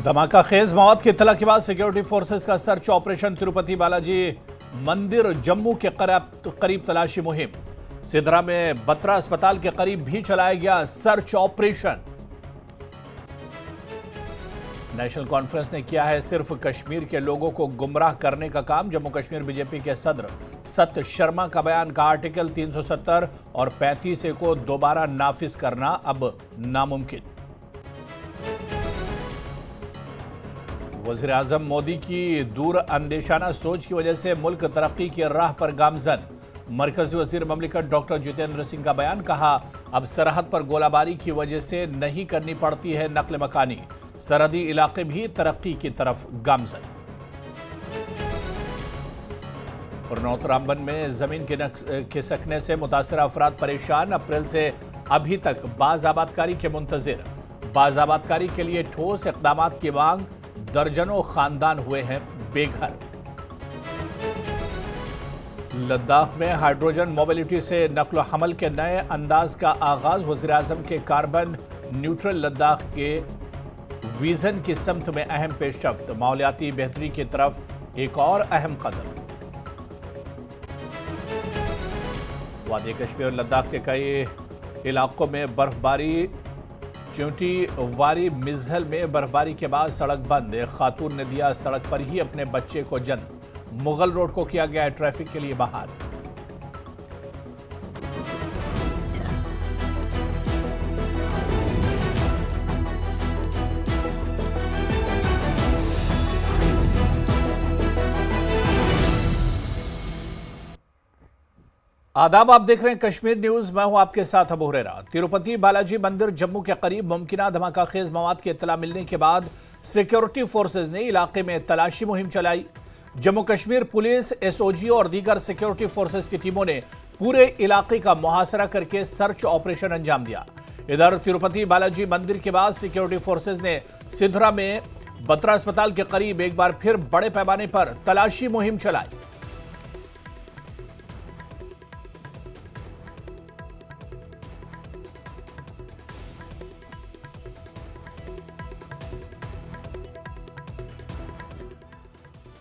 धमाका खेज मौत की इत्तला के बाद सिक्योरिटी फोर्सेस का सर्च ऑपरेशन तिरुपति बालाजी मंदिर जम्मू के करीब तलाशी मुहिम। सिद्धरा में बत्रा अस्पताल के करीब भी चलाया गया सर्च ऑपरेशन। नेशनल कॉन्फ्रेंस ने किया है सिर्फ कश्मीर के लोगों को गुमराह करने का काम। जम्मू कश्मीर बीजेपी के सदर सत्य शर्मा का बयान का आर्टिकल 370 और 35A को दोबारा नाफिज करना अब नामुमकिन। वज़ीर आज़म मोदी की दूर अंदेशाना सोच की वजह से मुल्क तरक्की की राह पर गामजन। मरकजी वजीर ममलिकत डॉक्टर जितेंद्र सिंह का बयान, कहा अब सरहद पर गोलाबारी की वजह से नहीं करनी पड़ती है नकल मकानी, सरहदी इलाके भी तरक्की की तरफ गामजन। और नौतरामबन में जमीन खिसकने से मुतासरा अफराद परेशान। अप्रैल से अभी तक बाज़ाबादकारी के मुंतजिर। बाज़ाबादकारी के लिए ठोस इक़दाम की मांग। दर्जनों खानदान हुए हैं बेघर। लद्दाख में हाइड्रोजन मोबिलिटी से नक्ल हमल के नए अंदाज का आगाज। वज़ीर आज़म के कार्बन न्यूट्रल लद्दाख के विजन की समत में अहम पेशरफ्त। माहौलियाती बेहतरी की तरफ एक और अहम कदम। वादी कश्मीर और लद्दाख के कई इलाकों में बर्फबारी। च्यूंटी वारी मिज़हल में बर्फबारी के बाद सड़क बंद। एक खातून ने दिया सड़क पर ही अपने बच्चे को जन्म। मुगल रोड को किया गया ट्रैफिक के लिए बहाल। आदाब, आप देख रहे हैं कश्मीर न्यूज। मैं हूं आपके साथ अबू हुरैरा। तिरुपति बालाजी मंदिर जम्मू के करीब मुमकिना धमाका खेज मवाद की इत्तला मिलने के बाद सिक्योरिटी फोर्सेज ने इलाके में तलाशी मुहिम चलाई। जम्मू कश्मीर पुलिस, एसओजी और दीगर सिक्योरिटी फोर्सेज की टीमों ने पूरे इलाके का मुहासरा करके सर्च ऑपरेशन अंजाम दिया। इधर तिरुपति बालाजी मंदिर के बाद सिक्योरिटी फोर्सेज ने सिद्धरा में बत्रा अस्पताल के करीब एक बार फिर बड़े पैमाने पर तलाशी मुहिम चलाई।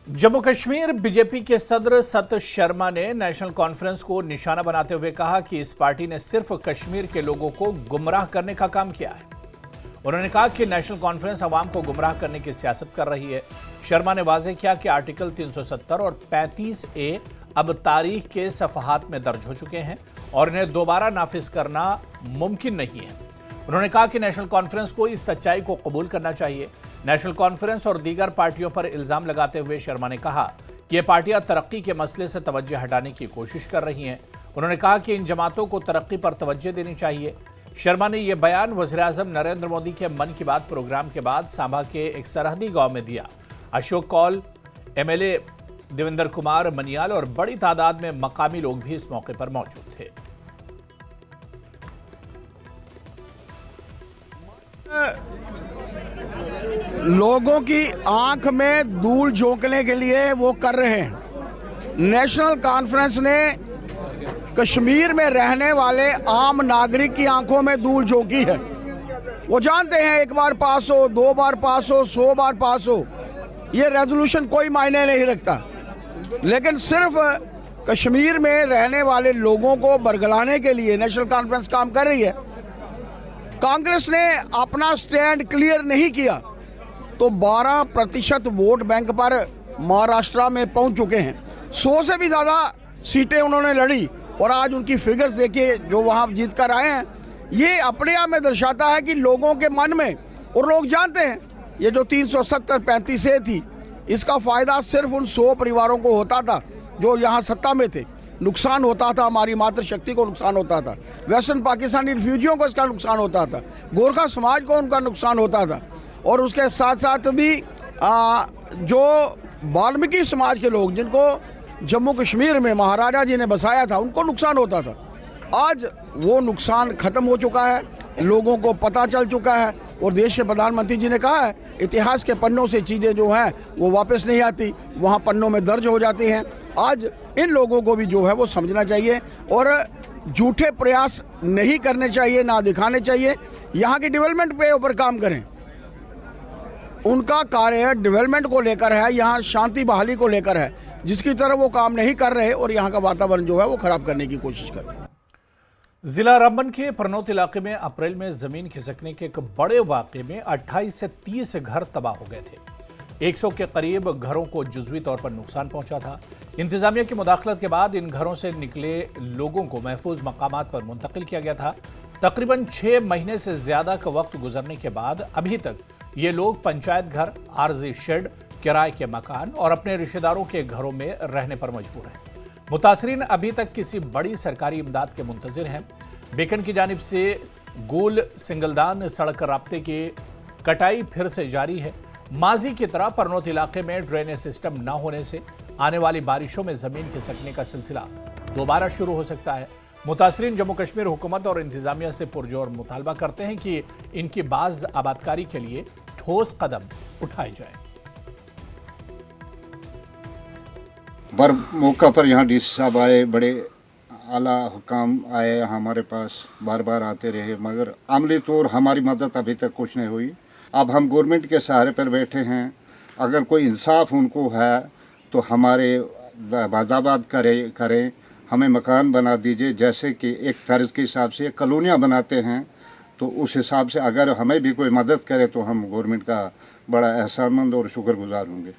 जम्मू कश्मीर बीजेपी के सदर सत्य शर्मा ने नेशनल कॉन्फ्रेंस को निशाना बनाते हुए कहा कि इस पार्टी ने सिर्फ कश्मीर के लोगों को गुमराह करने का काम किया है। उन्होंने कहा कि नेशनल कॉन्फ्रेंस अवाम को गुमराह करने की सियासत कर रही है। शर्मा ने वाज़ेह किया कि आर्टिकल 370 और 35A अब तारीख के सफ़हात में दर्ज हो चुके हैं और इन्हें दोबारा नाफिज करना मुमकिन नहीं है। उन्होंने कहा कि नेशनल कॉन्फ्रेंस को इस सच्चाई को कबूल करना चाहिए। नेशनल कॉन्फ्रेंस और दीगर पार्टियों पर इल्जाम लगाते हुए शर्मा ने कहा कि ये पार्टियां तरक्की के मसले से तवज्जो हटाने की कोशिश कर रही हैं। उन्होंने कहा कि इन जमातों को तरक्की पर तवज्जो देनी चाहिए। शर्मा ने यह बयान वज़ीर आज़म नरेंद्र मोदी के मन की बात प्रोग्राम के बाद सांबा के एक सरहदी गांव में दिया। अशोक कौल, MLA देवेंद्र कुमार मनियाल और बड़ी तादाद में मकामी लोग भी इस मौके पर मौजूद थे। लोगों की आंख में धूल झोंकने के लिए वो कर रहे हैं। नेशनल कॉन्फ्रेंस ने कश्मीर में रहने वाले आम नागरिक की आंखों में धूल झोंकी है। वो जानते हैं एक बार पास हो, 2 बार पास हो, 100 बार पास हो, ये रेजोल्यूशन कोई मायने नहीं रखता। लेकिन सिर्फ कश्मीर में रहने वाले लोगों को बरगलाने के लिए नेशनल कॉन्फ्रेंस काम कर रही है। कांग्रेस ने अपना स्टैंड क्लियर नहीं किया तो 12% वोट बैंक पर महाराष्ट्र में पहुंच चुके हैं। 100 से भी ज़्यादा सीटें उन्होंने लड़ी और आज उनकी फिगर्स देखिए जो वहां जीत कर आए हैं। ये अपने आप में दर्शाता है कि लोगों के मन में, और लोग जानते हैं ये जो 370 35A थी, इसका फ़ायदा सिर्फ उन 100 परिवारों को होता था जो यहाँ सत्ता में थे। नुकसान होता था, हमारी मातृशक्ति को नुकसान होता था, वेस्टर्न पाकिस्तानी रिफ्यूजियों को इसका नुकसान होता था, गोरखा समाज को उनका नुकसान होता था, और उसके साथ साथ भी जो वाल्मीकि समाज के लोग जिनको जम्मू कश्मीर में महाराजा जी ने बसाया था, उनको नुकसान होता था। आज वो नुकसान ख़त्म हो चुका है, लोगों को पता चल चुका है और देश के प्रधानमंत्री जी ने कहा है इतिहास के पन्नों से चीज़ें जो हैं वो वापस नहीं आती, वहाँ पन्नों में दर्ज हो जाती हैं। आज इन लोगों को भी जो है वो समझना चाहिए और झूठे प्रयास नहीं करने चाहिए, ना दिखाने चाहिए। यहाँ की डेवलपमेंट पे ऊपर काम करें। उनका कार्य डेवलपमेंट को लेकर है, यहाँ शांति बहाली को लेकर है, जिसकी तरफ वो काम नहीं कर रहे और यहाँ का वातावरण जो है वो खराब करने की कोशिश कर रहे हैं। जिला रामबन के परनौत इलाके में अप्रैल में जमीन खिसकने के एक बड़े वाकये में 28 से 30 घर तबाह हो गए थे। 100 के करीब घरों को जुज़वी तौर पर नुकसान पहुंचा था। इंतजामिया की मुदाखलत के बाद इन घरों से निकले लोगों को महफूज मकामात पर मुंतकिल किया गया था। तकरीबन 6 महीने से ज्यादा का वक्त गुजरने के बाद अभी तक ये लोग पंचायत घर, आरजी शेड, किराए के मकान और अपने रिश्तेदारों के घरों में रहने पर मजबूर हैं। मुतासरीन अभी तक किसी बड़ी सरकारी इमदाद के मुंतजिर हैं। बेकन की जानिब से गोल सिंगलदान सड़क राब्ते की कटाई फिर से जारी है। माजी की तरह परनौत इलाके में ड्रेनेज सिस्टम न होने से आने वाली बारिशों में जमीन खिसकने का सिलसिला दोबारा शुरू हो सकता है। मुतासरीन जम्मू कश्मीर हुकूमत और इंतजामिया से पुरजोर मुतालबा करते हैं कि इनकी बाज आबादकारी के लिए ठोस कदम उठाए जाए। बर मौका पर यहाँ डीसी साहब आए, बड़े आला हुकाम आए हमारे पास, बार बार आते रहे, मगर अमली तौर हमारी मदद अभी तक कुछ नहीं हुई। अब हम गवर्नमेंट के सहारे पर बैठे हैं। अगर कोई इंसाफ उनको है तो हमारे बाज़ाबाद करें, हमें मकान बना दीजिए। जैसे कि एक तर्ज के हिसाब से कॉलोनियाँ बनाते हैं, तो उस हिसाब से अगर हमें भी कोई मदद करे तो हम गवर्नमेंट का बड़ा एहसानमंद और शुक्रगुजार होंगे।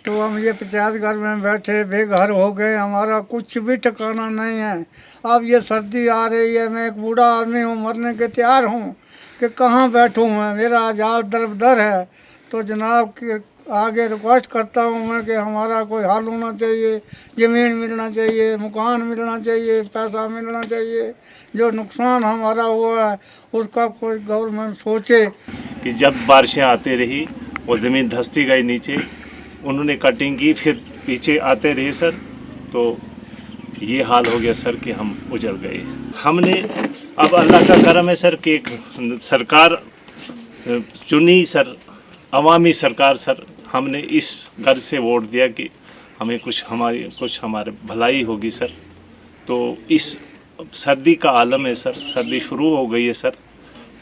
तो हम ये 50 घर में बैठे बेघर हो गए, हमारा कुछ भी ठिकाना नहीं है। अब ये सर्दी आ रही है, मैं एक बूढ़ा आदमी हूँ, मरने के तैयार हूँ कि कहाँ बैठूँ मैं, मेरा हाल दर है। तो जनाब के आगे रिक्वेस्ट करता हूँ मैं कि हमारा कोई हल होना चाहिए, ज़मीन मिलना चाहिए, मकान मिलना चाहिए, पैसा मिलना चाहिए। जो नुकसान हमारा हुआ है उसका कोई गवर्नमेंट सोचे। कि जब बारिशें आती रही वो ज़मीन धंसती गई नीचे, उन्होंने कटिंग की, फिर पीछे आते रहे सर, तो ये हाल हो गया सर कि हम उजड़ गए। हमने अब अल्लाह का करम है सर कि एक सरकार चुनी सर, अवामी सरकार सर। हमने इस घर से वोट दिया कि हमें कुछ हमारे भलाई होगी सर। तो इस सर्दी का आलम है सर, सर्दी शुरू हो गई है सर,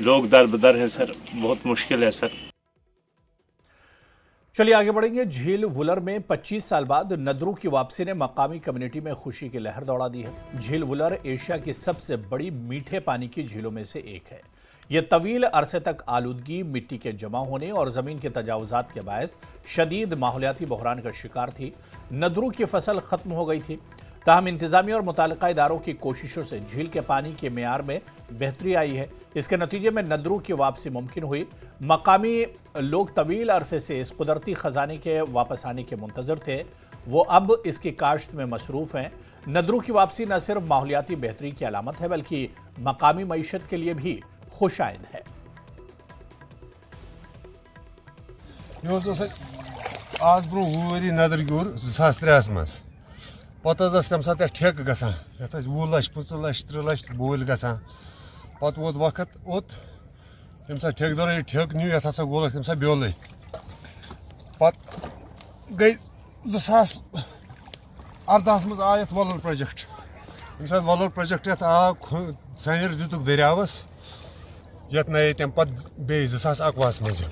लोग दर बदर हैं सर, बहुत मुश्किल है सर। चलिए आगे बढ़ेंगे। झील वुलर में 25 साल बाद नदरू की वापसी ने मकामी कम्युनिटी में खुशी की लहर दौड़ा दी है। झील वुलर एशिया की सबसे बड़ी मीठे पानी की झीलों में से एक है। यह तवील अरसे तक आलूदगी, मिट्टी के जमा होने और जमीन के तजावुजात के बायस शदीद माहौलियाती बहरान का शिकार थी। नदरू की फसल खत्म हो गई थी। ताहम इंतजामिया और मुताल्लिका इदारों की कोशिशों से झील के पानी के मेयार में बेहतरी आई है। इसके नतीजे में नदरू की वापसी मुमकिन हुई। मकामी लोग तवील अरसे से इस कुदरती खजाने के वापस आने के मुंतजर थे। वो अब इसकी काश्त में मसरूफ हैं। नदरू की वापसी न सिर्फ माहौलियाती बेहतरी की अलामत है बल्कि मकामी मईशत के लिए भी खुशाइंद है। आज ब्रो वरी नदर गुर 2003 मज पे तम सात ठेक ग 20 लक्ष 25 लक्ष 3 लक्ष बोल ग पे वोत वक्त ओत तम सा ठेकदार ठेक नी ये गोल तम सा ब्योल पे गई 2018 मज आय वलर प्रोजेक्ट तम वलर प्रोजेक्ट आव सर दुतुक दरियावस ये नए तम पे बे 2021 मज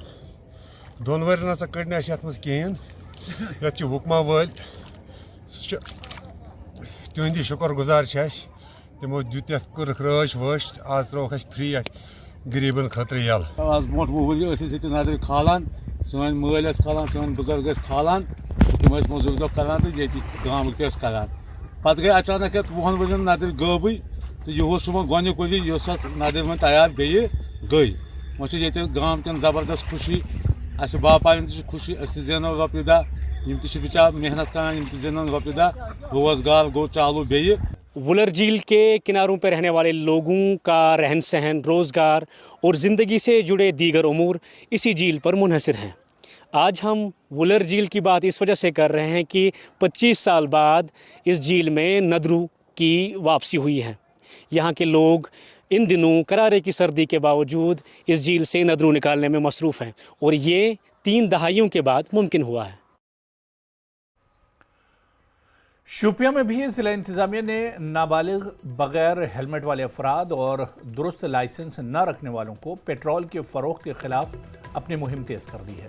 2 वर ना कड़ ये मज कहें ये हुक्मा वल तुंदी शुक्र गुजार तमो दुत कर्क रच वश आज त्रोक फ्री गरीबन खतर यल। आज ब्रोट 20 वरी नदर खालान, सन मल खालान, सन बुजुर्ग खालान, तम मजूर दो करान तो ये गाम करान। पे गई अचानक 20 वन नदर गब तो यह गोनुक नदर वो तैयार बे गई वो गाम कन जबरदस्त खुशी, अस बापायन खुशी, जेनो रोपये दा, बिचार मेहनत करान जेनन रोपये दा, रोजगार गो चालू बे। वुलर झील के किनारों पर रहने वाले लोगों का रहन सहन, रोज़गार और ज़िंदगी से जुड़े दीगर उमूर इसी झील पर मुनहसर हैं। आज हम वुलर झील की बात इस वजह से कर रहे हैं कि 25 साल बाद इस झील में नदरू की वापसी हुई है। यहाँ के लोग इन दिनों करारे की सर्दी के बावजूद इस झील से नदरू निकालने में मसरूफ़ हैं और ये 3 दहाइयों के बाद मुमकिन हुआ है। शोपियां में भी जिला इंतजामिया ने नाबालिग, बगैर हेलमेट वाले अफराद और दुरुस्त लाइसेंस न रखने वालों को पेट्रोल के फ़रोख्त के खिलाफ अपनी मुहिम तेज़ कर दी है।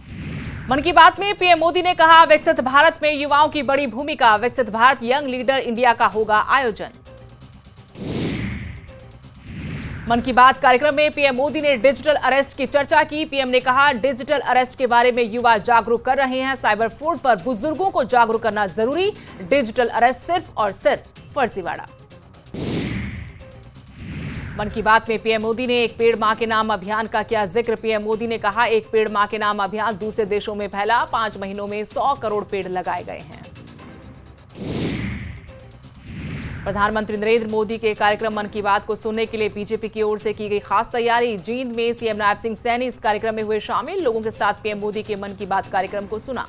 मन की बात में पीएम मोदी ने कहा, विकसित भारत में युवाओं की बड़ी भूमिका, विकसित भारत यंग लीडर इंडिया का होगा आयोजन। मन की बात कार्यक्रम में पीएम मोदी ने डिजिटल अरेस्ट की चर्चा की। पीएम ने कहा, डिजिटल अरेस्ट के बारे में युवा जागरूक कर रहे हैं, साइबर फ्रॉड पर बुजुर्गों को जागरूक करना जरूरी, डिजिटल अरेस्ट सिर्फ और सिर्फ फर्जीवाड़ा। मन की बात में पीएम मोदी ने एक पेड़ मां के नाम अभियान का किया जिक्र। पीएम मोदी ने कहा, एक पेड़ मां के नाम अभियान दूसरे देशों में फैला, 5 महीनों में 100 करोड़ पेड़ लगाए गए हैं। प्रधानमंत्री नरेंद्र मोदी के कार्यक्रम मन की बात को सुनने के लिए बीजेपी की ओर से की गई खास तैयारी। जींद में सीएम नायब सिंह सैनी इस कार्यक्रम में हुए शामिल, लोगों के साथ पीएम मोदी के मन की बात कार्यक्रम को सुना।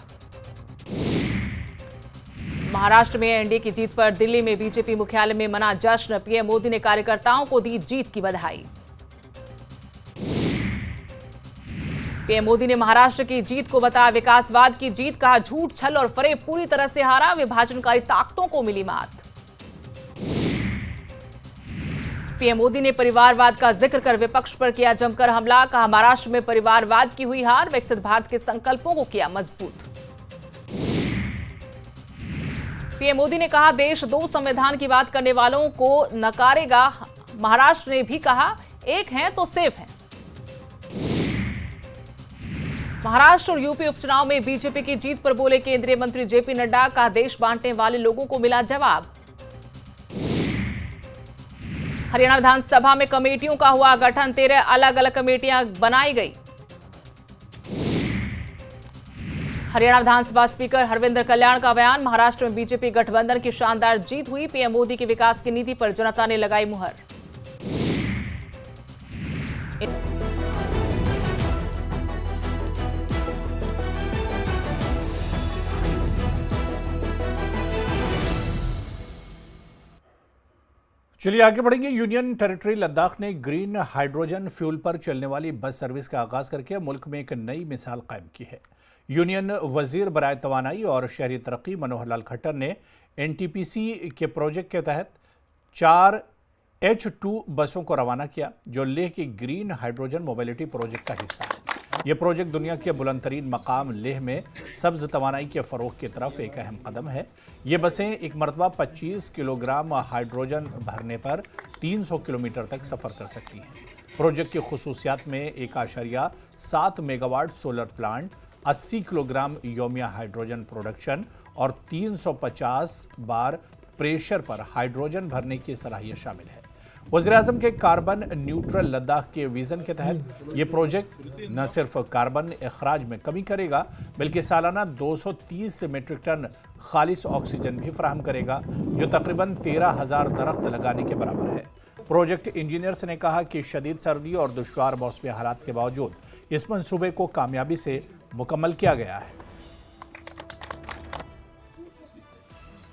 महाराष्ट्र में एनडीए की जीत पर दिल्ली में बीजेपी मुख्यालय में मना जश्न। पीएम मोदी ने कार्यकर्ताओं को दी जीत की बधाई। पीएम मोदी ने महाराष्ट्र की जीत को बताया विकासवाद की जीत, कहा झूठ, छल और फरेब पूरी तरह से हारा, विभाजनकारी ताकतों को मिली मात। पीएम मोदी ने परिवारवाद का जिक्र कर विपक्ष पर किया जमकर हमला, कहा महाराष्ट्र में परिवारवाद की हुई हार, विकसित भारत के संकल्पों को किया मजबूत। पीएम मोदी ने कहा, देश 2 संविधान की बात करने वालों को नकारेगा। महाराष्ट्र ने भी कहा, एक हैं तो सेफ हैं। महाराष्ट्र और यूपी उपचुनाव में बीजेपी की जीत पर बोले केंद्रीय मंत्री जेपी नड्डा, कहा देश बांटने वाले लोगों को मिला जवाब। हरियाणा विधानसभा में कमेटियों का हुआ गठन, 13 अलग अलग कमेटियां बनाई गई। हरियाणा विधानसभा स्पीकर हरविंदर कल्याण का बयान, महाराष्ट्र में बीजेपी गठबंधन की शानदार जीत हुई, पीएम मोदी की विकास की नीति पर जनता ने लगाई मुहर। चलिए आगे बढ़ेंगे। यूनियन टेरिटरी लद्दाख ने ग्रीन हाइड्रोजन फ्यूल पर चलने वाली बस सर्विस का आगाज करके मुल्क में एक नई मिसाल कायम की है। यूनियन वजीर बराए तवानाई और शहरी तरक्की मनोहर लाल खट्टर ने एनटीपीसी के प्रोजेक्ट के तहत 4 H2 बसों को रवाना किया, जो लेह की ग्रीन हाइड्रोजन मोबिलिटी प्रोजेक्ट का हिस्सा है। यह प्रोजेक्ट दुनिया के बुलंदतरीन मकाम लेह में सब्ज तवानाई के फ़रोग की तरफ एक अहम कदम है। ये बसें एक मरतबा 25 किलोग्राम हाइड्रोजन भरने पर 300 किलोमीटर तक सफ़र कर सकती हैं। प्रोजेक्ट की खुसूसियात में 1.7 मेगावाट सोलर प्लांट, 80 किलोग्राम योमिया हाइड्रोजन प्रोडक्शन और 350 बार प्रेशर पर हाइड्रोजन भरने की सलाहियत शामिल है। वज़ीर-ए-आज़म के कार्बन न्यूट्रल लद्दाख के विज़न के तहत ये प्रोजेक्ट न सिर्फ कार्बन अखराज में कमी करेगा, बल्कि सालाना 230 मीट्रिक टन खालिस ऑक्सीजन भी फराहम करेगा, जो तकरीबन 13,000 दरख्त लगाने के बराबर है। प्रोजेक्ट इंजीनियर्स ने कहा कि शदीद सर्दी और दुश्वार मौसमी हालात के बावजूद इस मंसूबे को कामयाबी से मुकम्मल किया गया है।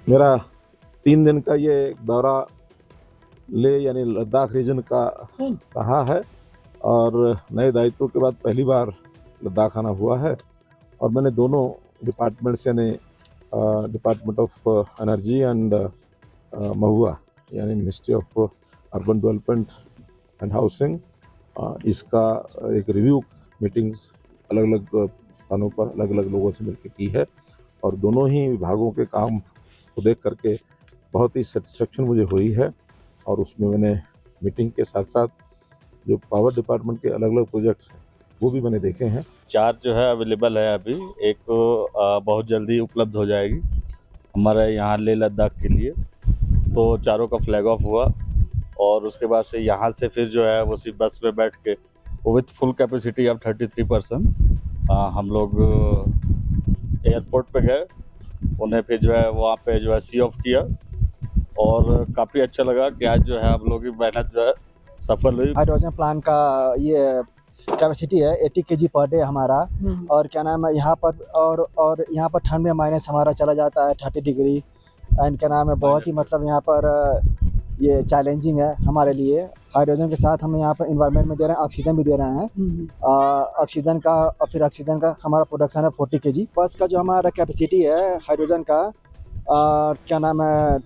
मेरा 3 दिन का ये दौरा ले यानी लद्दाख रीजन का रहा है और नए दायित्व के बाद पहली बार लद्दाख आना हुआ है और मैंने दोनों डिपार्टमेंट्स यानी डिपार्टमेंट ऑफ एनर्जी एंड महुआ यानी ministry of urban development and housing इसका एक रिव्यू मीटिंग्स अलग अलग स्थानों पर अलग अलग लोगों से मिलकर की है और दोनों ही विभागों के काम को देख करके बहुत ही सेटिस्फेक्शन मुझे हुई है और उसमें मैंने मीटिंग के साथ साथ जो पावर डिपार्टमेंट के अलग अलग प्रोजेक्ट्स हैं वो भी मैंने देखे हैं। 4 जो है अवेलेबल है अभी, एक बहुत जल्दी उपलब्ध हो जाएगी हमारे यहाँ लेह लद्दाख के लिए, तो चारों का फ्लैग ऑफ हुआ और उसके बाद से यहाँ से फिर जो है वो सी बस में बैठ के वो विथ फुल कैपेसिटी ऑफ 33% हम लोग एयरपोर्ट पे गए, उन्हें फिर जो है वहाँ पे जो है सी ऑफ किया और काफ़ी अच्छा लगा कि आज जो है हम लोग की मेहनत जो है सफल हुई। हाइड्रोजन प्लांट का ये कैपेसिटी है 80 kg पर डे हमारा और क्या नाम है यहाँ पर और यहाँ पर ठंड में माइनस हमारा चला जाता है 30 डिग्री एंड क्या नाम है बहुत ही मतलब यहाँ पर ये चैलेंजिंग है हमारे लिए। हाइड्रोजन के साथ हम यहाँ पर इन्वायरमेंट में दे रहे हैं, ऑक्सीजन भी दे रहे हैं। ऑक्सीजन का और फिर ऑक्सीजन का हमारा प्रोडक्शन है 40 kg। बस का जो हमारा कैपेसिटी है हाइड्रोजन का क्या नाम है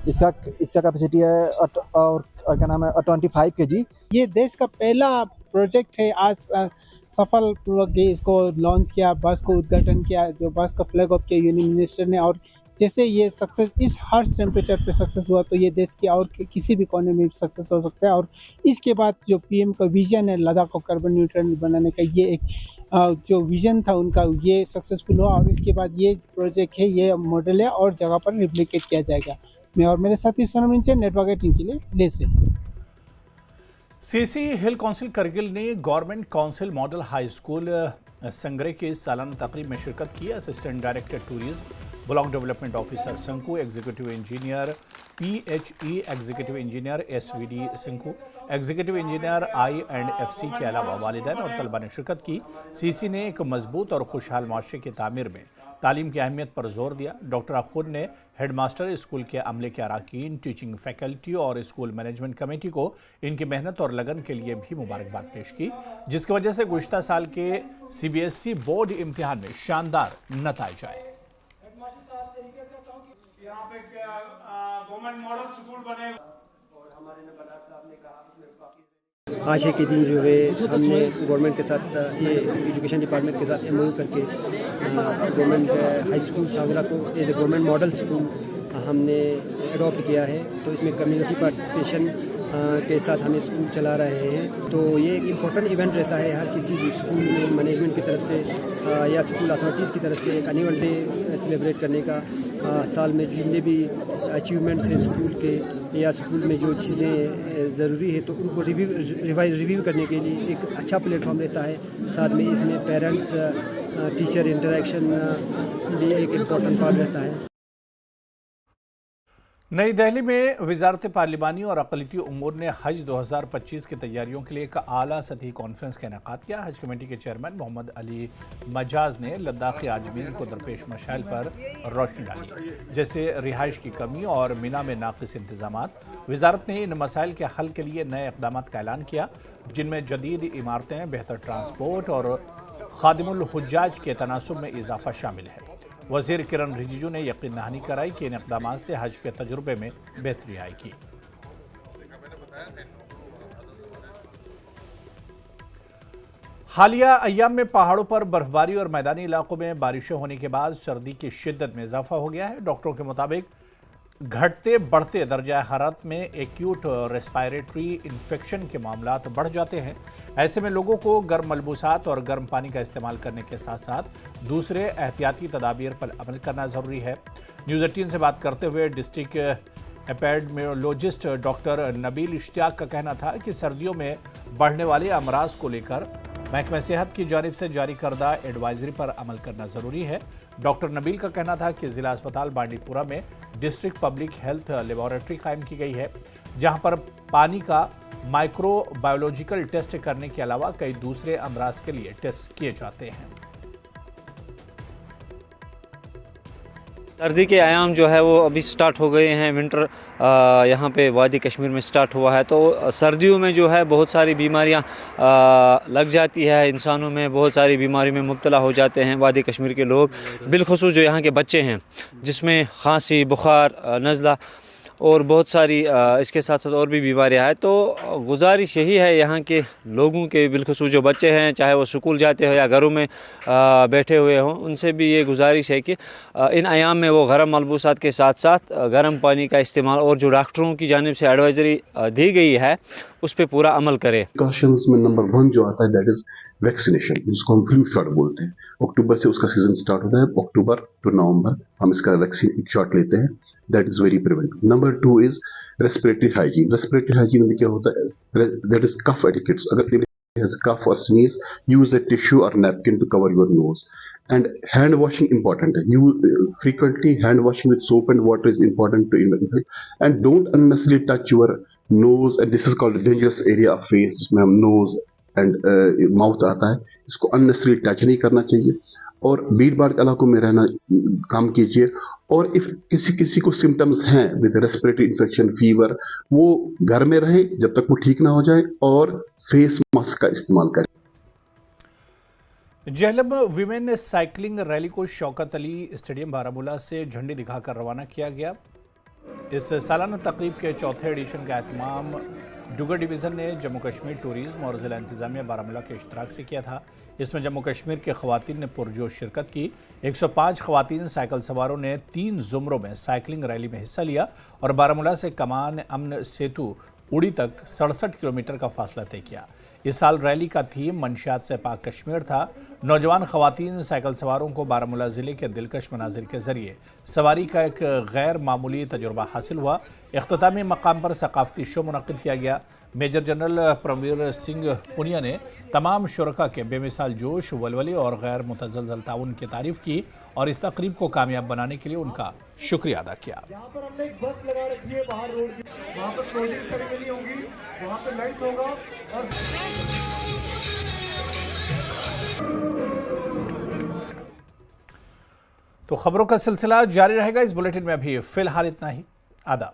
इसका कैपेसिटी है और क्या नाम है 25 kg। ये देश का पहला प्रोजेक्ट है आज सफल पूर्वक इसको लॉन्च किया, बस को उद्घाटन किया, जो बस का फ्लैग ऑफ किया यूनियन मिनिस्टर ने। और जैसे ये सक्सेस इस हार्श टेम्परेचर पे सक्सेस हुआ तो ये देश के और किसी भी कोने में सक्सेस हो सकता है। और इसके बाद जो पीएम का विजन है लद्दाख को कार्बन न्यूट्रल बनाने का, ये एक जो विजन था उनका, ये सक्सेसफुल हुआ। और इसके बाद ये प्रोजेक्ट है, ये मॉडल है और जगह पर रिप्लिकेट किया जाएगा। मैं और मेरे साथी सोनम इंचे, नेटवर्क 18 के लिए ले से। सीसी हिल काउंसिल करगिल ने government council model high school संगरे की सालाना तकरीब में शिरकत की। Assistant director tourism, block development officer Sankoo, executive engineer PHE, executive engineer SVD Sankoo, executive engineer I&FC के अलावा वालिदैन और तलबा ने शिरकत की। सीसी ने एक मजबूत और खुशहाल माशरे की तामीर में तालीम की अहमियत पर जोर दिया। डॉक्टर अखुर ने हेडमास्टर, स्कूल के अमले के अराकीन, टीचिंग फैकल्टी और स्कूल मैनेजमेंट कमेटी को इनकी मेहनत और लगन के लिए भी मुबारकबाद पेश की, जिसकी वजह से गुज़िश्ता साल के CBSE बोर्ड इम्तिहान में शानदार नतीजे आए। यहाँ पे गवर्नमेंट मॉडल स्कूल बने। आज के दिन जो है हमने गवर्नमेंट के साथ, ये एजुकेशन डिपार्टमेंट के साथ MOU करके गवर्नमेंट हाई स्कूल सांगरा को as a government model school हमने अडॉप्ट किया है। तो इसमें कम्युनिटी पार्टिसिपेशन के साथ हम स्कूल चला रहे हैं। तो ये एक इम्पोर्टेंट इवेंट रहता है हर किसी भी स्कूल में, मैनेजमेंट की तरफ से या स्कूल अथॉरिटीज़ की तरफ से एक एनुअल डे सेलिब्रेट करने का। साल में जितने भी अचीवमेंट्स हैं स्कूल के या स्कूल में जो चीज़ें ज़रूरी है तो उनको रिव्यू करने के लिए एक अच्छा प्लेटफॉर्म रहता है। साथ में इसमें पेरेंट्स टीचर इंटरेक्शन भी एक इम्पोर्टेंट पार्ट रहता है। नई दिल्ली में वजारत पार्लिमानी और अक़लियती उमूर ने हज 2025 की तैयारियों के लिए एक आला सतही कॉन्फ्रेंस का इनेकाद किया। हज कमेटी के चेयरमैन मोहम्मद अली मजाज ने लद्दाखी आजमीन को दरपेश मशाइल पर रोशनी डाली, जैसे रिहाइश की कमी और मिना में नाक़िस इंतजामात। वजारत ने इन मसाइल के हल के लिए नए इक़दाम का ऐलान किया, जिनमें जदीद इमारतें, बेहतर ट्रांसपोर्ट और खादिमुल हुज्जाज के तनासुब में इजाफा शामिल है। वज़ीर किरण रिजिजू ने यकीन दहानी कराई कि इन इक़दामात से हज के तजुर्बे में बेहतरी आएगी। हालिया अय्याम में पहाड़ों पर बर्फबारी और मैदानी इलाकों में बारिशें होने के बाद सर्दी की शिद्दत में इजाफा हो गया है। डॉक्टरों के मुताबिक घटते बढ़ते दर्जा हरारत में एक्यूट रेस्पायरेटरी इन्फेक्शन के मामलात बढ़ जाते हैं। ऐसे में लोगों को गर्म मलबूसात और गर्म पानी का इस्तेमाल करने के साथ साथ दूसरे एहतियाती तदाबीर पर अमल करना ज़रूरी है। न्यूज़ 18 से बात करते हुए district epidemiologist doctor Nabeel Ishtiaq का कहना था कि सर्दियों में बढ़ने वाले अमराज को लेकर महकमा सेहत की जानिब से जारी करदा एडवाइजरी पर अमल करना ज़रूरी है। डॉक्टर नबील का कहना था कि ज़िला अस्पताल बांडीपुरा में डिस्ट्रिक्ट पब्लिक हेल्थ लेबॉरेटरी कायम की गई है, जहां पर पानी का माइक्रोबायोलॉजिकल टेस्ट करने के अलावा कई दूसरे अमराज के लिए टेस्ट किए जाते हैं। सर्दी के आयाम जो है वो अभी स्टार्ट हो गए हैं। विंटर यहाँ पे वादी कश्मीर में स्टार्ट हुआ है, तो सर्दियों में जो है बहुत सारी बीमारियाँ लग जाती है इंसानों में, बहुत सारी बीमारियों में मुब्तला हो जाते हैं वादी कश्मीर के लोग, बिलखुसूस जो यहाँ के बच्चे हैं, जिसमें खांसी, बुखार, नज़ला और बहुत सारी इसके साथ साथ और भी बीमारियाँ हैं। तो गुजारिश यही है यहाँ के लोगों के, बिलखुसूस जो बच्चे हैं, चाहे वो स्कूल जाते हो या घरों में बैठे हुए हों, उनसे भी ये गुजारिश है कि इन अयाम में वो गर्म मलबूसात के साथ साथ गर्म पानी का इस्तेमाल और जो डॉक्टरों की जानिब से एडवाइजरी दी गई है उस पर पूरा अमल करें। प्रिकॉशंस में नंबर 1 जो आता है दैट इज़ वैक्सीनेशन, जिसको हम फ्लू शॉट बोलते हैं। अक्टूबर से उसका सीजन स्टार्ट होता है, अक्टूबर टू नवंबर हम इसका वैक्सीन एक शॉट लेते हैं, that is very preventive. Number 2 is respiratory hygiene. Respiratory hygiene में क्या होता है, दैट इज़ कफ एटिकेट्स। अगर has cough or sneeze, use a tissue or napkin to cover your nose. And hand washing important. Frequently hand washing with soap and water is important to infect. And don't unnecessarily touch your nose. And this is called a dangerous area of face, जिसमें हम nose and mouth आता है, इसको unnecessarily touch नहीं करना चाहिए। और भीड़ भाड़ के इलाकों में रहना काम कीजिए। और इफ किसी को सिम्टम्स हैं विद रेस्पिरेटरी इन्फेक्शन, फीवर, वो घर में रहे जब तक वो ठीक ना हो जाए और फेस मास्क का इस्तेमाल करें। जेहलम विमेन साइकिलिंग रैली को शौकत अली स्टेडियम बारामूला से झंडी दिखाकर रवाना किया गया। इस सालाना तकरीब के चौथे एडिशन का एहतमाम डुगर डिवीज़न ने जम्मू कश्मीर टूरिज्म और ज़िला इंतज़ामिया बारामूला के इश्तराक से किया था। इसमें जम्मू कश्मीर के ख़वातीन ने पुरजोश शिरकत की। 105 ख़वातीन साइकिल सवारों ने 3 ज़ुमरों में साइकिलिंग रैली में हिस्सा लिया और बारामूला से कमान अमन सेतु उड़ी तक 67 किलोमीटर का फासला तय किया। इस साल रैली का थीम मंशियात से पाक कश्मीर था। नौजवान ख़वातीन साइकिल सवारों को बारामूला ज़िले के दिलकश मनाजिर के ज़रिए सवारी का एक गैर मामूली तजुर्बा हासिल हुआ। इख्तितामी मकाम पर सकाफ़ती शो मुनक़्क़िद किया गया। मेजर जनरल परमवीर सिंह पुनिया ने तमाम शुरका के बेमिसाल जोश, वलवले और गैर मुतज़लज़ल ताउन की तारीफ़ की और इस तक़रीब को कामयाब बनाने के लिए उनका शुक्रिया अदा किया। यहाँ पर हमने एक बस लगा रखी है बाहर रोड की, वहाँ पर कोल्ड ड्रिंक होगी, वहाँ पे लाइट होगा और तो खबरों का सिलसिला जारी रहेगा। इस बुलेटिन में अभी फिलहाल इतना ही। आदाब।